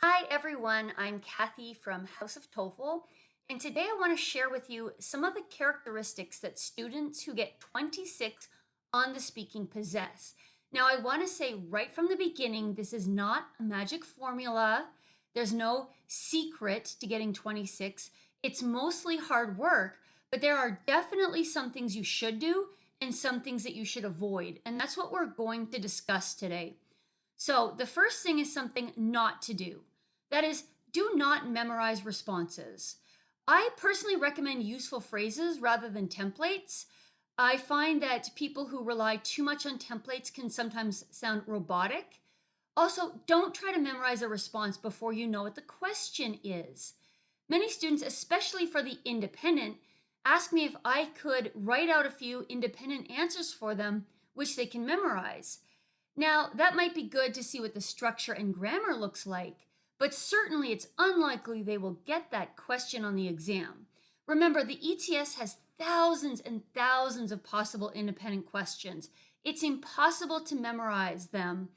Hi everyone, I'm Kathy from House of TOEFL, and today I want to share with you some of the characteristics that students who get 26 on the speaking possess. Now, I want to say right from the beginning, this is not a magic formula. There's no secret to getting 26. It's mostly hard work, but there are definitely some things you should do and some things that you should avoid. And that's what we're going to discuss today. So, the first thing is something not to do. That is, do not memorize responses. I personally recommend useful phrases rather than templates. I find that people who rely too much on templates can sometimes sound robotic. Also, don't try to memorize a response before you know what the question is. Many students, especially for the independent, ask me if I could write out a few independent answers for them, which they can memorize. Now, that might be good to see what the structure and grammar looks like, but certainly it's unlikely they will get that question on the exam. Remember, the ETS has thousands and thousands of possible independent questions. It's impossible to memorize them.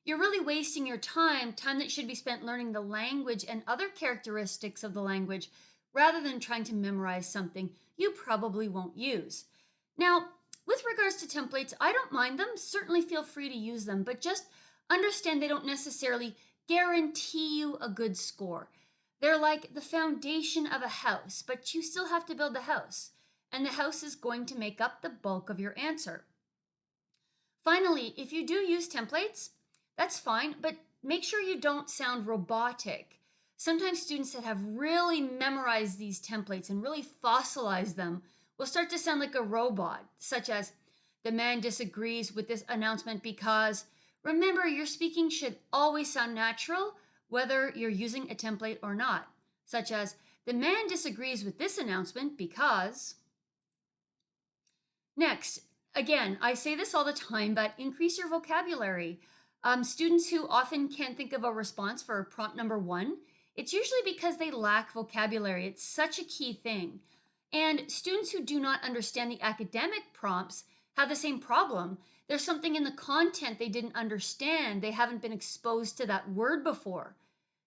You're really wasting your time that should be spent learning the language and other characteristics of the language, rather than trying to memorize something you probably won't use. Now, with regards to templates, I don't mind them. Certainly feel free to use them, but just understand they don't necessarily guarantee you a good score. They're like the foundation of a house, but you still have to build the house, and the house is going to make up the bulk of your answer. Finally, if you do use templates, that's fine, but make sure you don't sound robotic. Sometimes students that have really memorized these templates and really fossilized them will start to sound like a robot, such as, the man disagrees with this announcement because, remember, your speaking should always sound natural, whether you're using a template or not, such as, the man disagrees with this announcement because. Next, again, I say this all the time, but increase your vocabulary. Students who often can't think of a response for prompt number one, it's usually because they lack vocabulary. It's such a key thing. And students who do not understand the academic prompts have the same problem. There's something in the content they didn't understand. They haven't been exposed to that word before.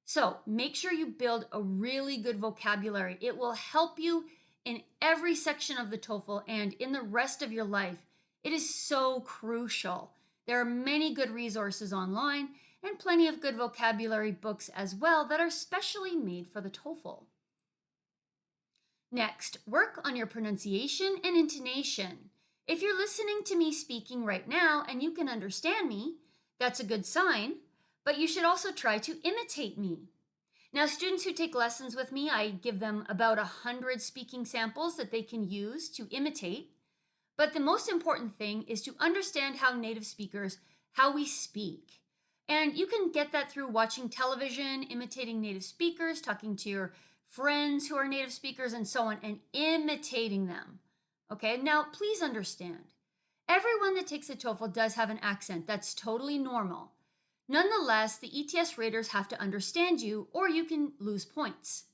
So make sure you build a really good vocabulary. It will help you in every section of the TOEFL and in the rest of your life. It is so crucial. There are many good resources online and plenty of good vocabulary books as well that are specially made for the TOEFL. Next, work on your pronunciation and intonation. If you're listening to me speaking right now and you can understand me, that's a good sign, but you should also try to imitate me. Now, students who take lessons with me, I give them about 100 speaking samples that they can use to imitate. But the most important thing is to understand how native speakers, how we speak. And you can get that through watching television, imitating native speakers, talking to your friends who are native speakers, and so on, and imitating them. Okay, now please understand, everyone that takes a TOEFL does have an accent. That's totally normal. Nonetheless, the ETS raters have to understand you, or you can lose points.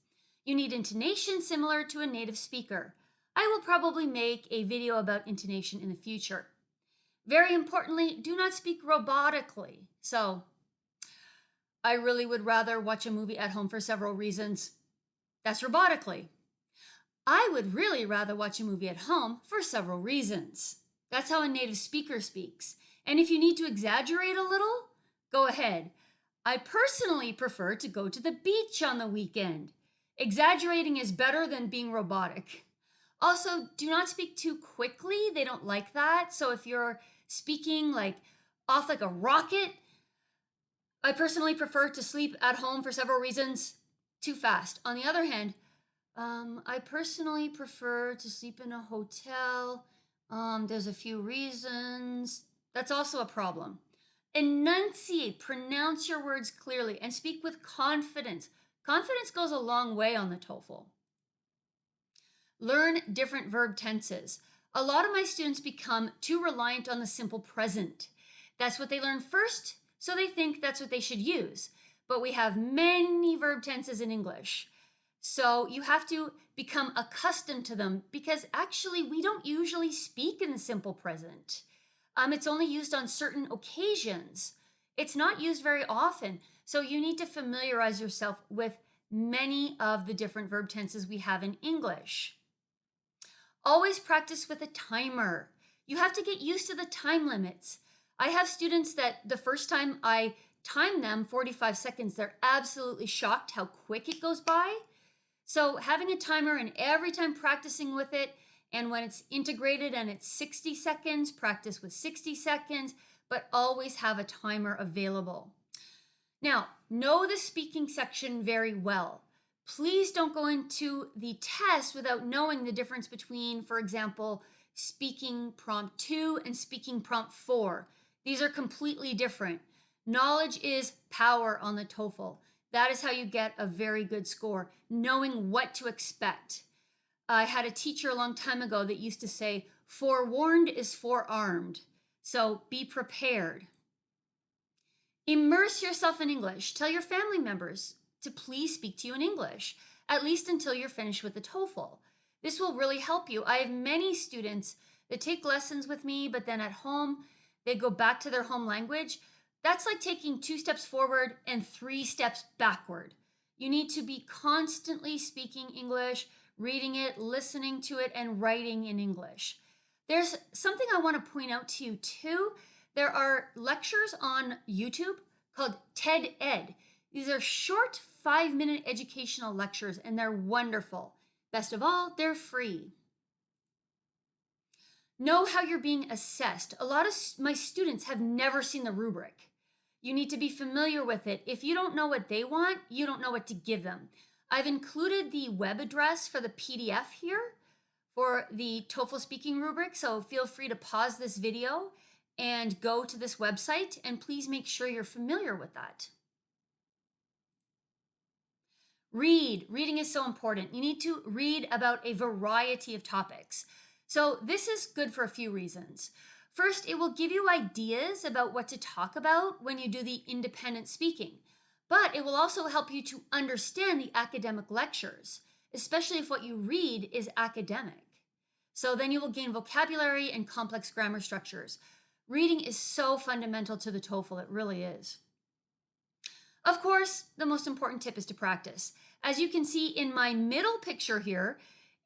You need intonation similar to a native speaker. I will probably make a video about intonation in the future. Very importantly, do not speak robotically. So, I really would rather watch a movie at home for several reasons. That's robotically. I would really rather watch a movie at home for several reasons. That's how a native speaker speaks. And if you need to exaggerate a little, go ahead. I personally prefer to go to the beach on the weekend. Exaggerating is better than being robotic. Also, do not speak too quickly. They don't like that. So if you're speaking off like a rocket, I personally prefer to sleep at home for several reasons. Too fast. On the other hand, I personally prefer to sleep in a hotel. There's a few reasons. That's also a problem. Enunciate, pronounce your words clearly, and speak with confidence. Confidence goes a long way on the TOEFL. Learn different verb tenses. A lot of my students become too reliant on the simple present. That's what they learn first, so they think that's what they should use. But we have many verb tenses in English. So you have to become accustomed to them, because actually we don't usually speak in the simple present. It's only used on certain occasions. It's not used very often. So you need to familiarize yourself with many of the different verb tenses we have in English. Always practice with a timer. You have to get used to the time limits. I have students that the first time I time them 45 seconds, they're absolutely shocked how quick it goes by. So having a timer and every time practicing with it, and when it's integrated and it's 60 seconds, practice with 60 seconds, but always have a timer available. Now, know the speaking section very well. Please don't go into the test without knowing the difference between, for example, speaking prompt 2 and speaking prompt 4. These are completely different. Knowledge is power on the TOEFL. That is how you get a very good score, knowing what to expect. I had a teacher a long time ago that used to say, forewarned is forearmed. So be prepared. Immerse yourself in English. Tell your family members to please speak to you in English, at least until you're finished with the TOEFL. This will really help you. I have many students that take lessons with me, but then at home, they go back to their home language. That's like taking 2 steps forward and 3 steps backward. You need to be constantly speaking English, reading it, listening to it, and writing in English. There's something I want to point out to you too. There are lectures on YouTube called TED Ed. These are short 5-minute educational lectures, and they're wonderful. Best of all, they're free. Know how you're being assessed. A lot of my students have never seen the rubric. You need to be familiar with it. If you don't know what they want, you don't know what to give them. I've included the web address for the PDF here for the TOEFL speaking rubric, so feel free to pause this video and go to this website, and please make sure you're familiar with that. Read. Reading is so important. You need to read about a variety of topics. So this is good for a few reasons. First, it will give you ideas about what to talk about when you do the independent speaking, but it will also help you to understand the academic lectures, especially if what you read is academic. So then you will gain vocabulary and complex grammar structures. Reading is so fundamental to the TOEFL, it really is. Of course, the most important tip is to practice. As you can see in my middle picture here,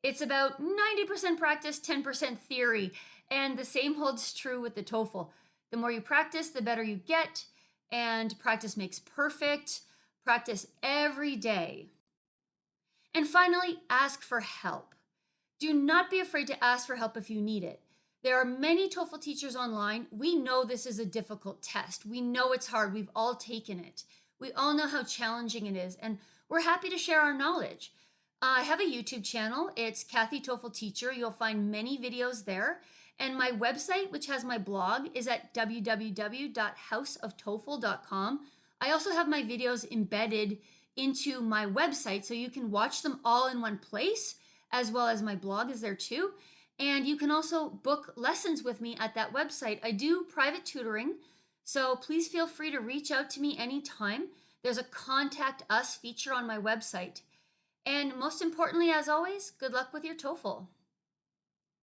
it's about 90% practice, 10% theory, and the same holds true with the TOEFL. The more you practice, the better you get, and practice makes perfect. Practice every day. And finally, ask for help. Do not be afraid to ask for help if you need it. There are many TOEFL teachers online. We know this is a difficult test. We know it's hard. We've all taken it. We all know how challenging it is, and we're happy to share our knowledge. I have a YouTube channel. It's Kathy TOEFL Teacher. You'll find many videos there. And my website, which has my blog, is at www.houseoftoefl.com. I also have my videos embedded into my website, so you can watch them all in one place, as well as my blog is there too. And you can also book lessons with me at that website. I do private tutoring, so please feel free to reach out to me anytime. There's a Contact Us feature on my website. And most importantly, as always, good luck with your TOEFL.